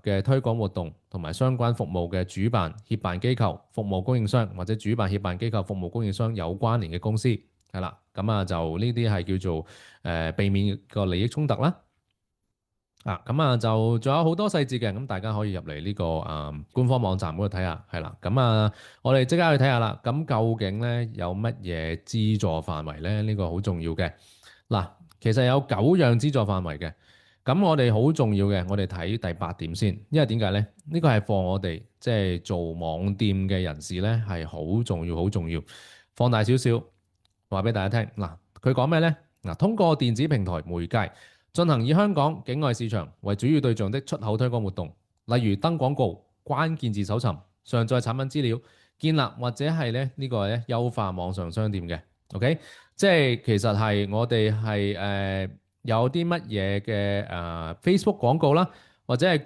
嘅推廣活動同埋相關服務嘅主辦、協辦機構、服務供應商或者主辦、協辦機構、服務供應商有關聯嘅公司，係啦，咁啊就呢啲係叫做避免個利益衝突啦。咁啊就仲有好多細節嘅，咁大家可以入嚟呢個官方網站嗰度睇下，係啦。咁我哋即刻去睇下啦。咁究竟咧有乜嘢資助範圍咧？呢個好重要嘅。嗱，其實有9樣資助範圍嘅。咁我哋好重要嘅，我哋睇第8點先。因為點解咧？呢個係放我哋即係做網店嘅人士咧，係好重要，好重要。放大少少，話俾大家聽。嗱，佢講咩咧？嗱，通過電子平台媒介，進行以香港境外市場為主要對象的出口推廣活動，例如登廣告、關鍵字搜尋、上載產品資料、建立或者係咧呢個咧優化網上商店嘅。OK，即係其實係我哋係有啲乜嘢嘅Facebook 廣告啦，或者係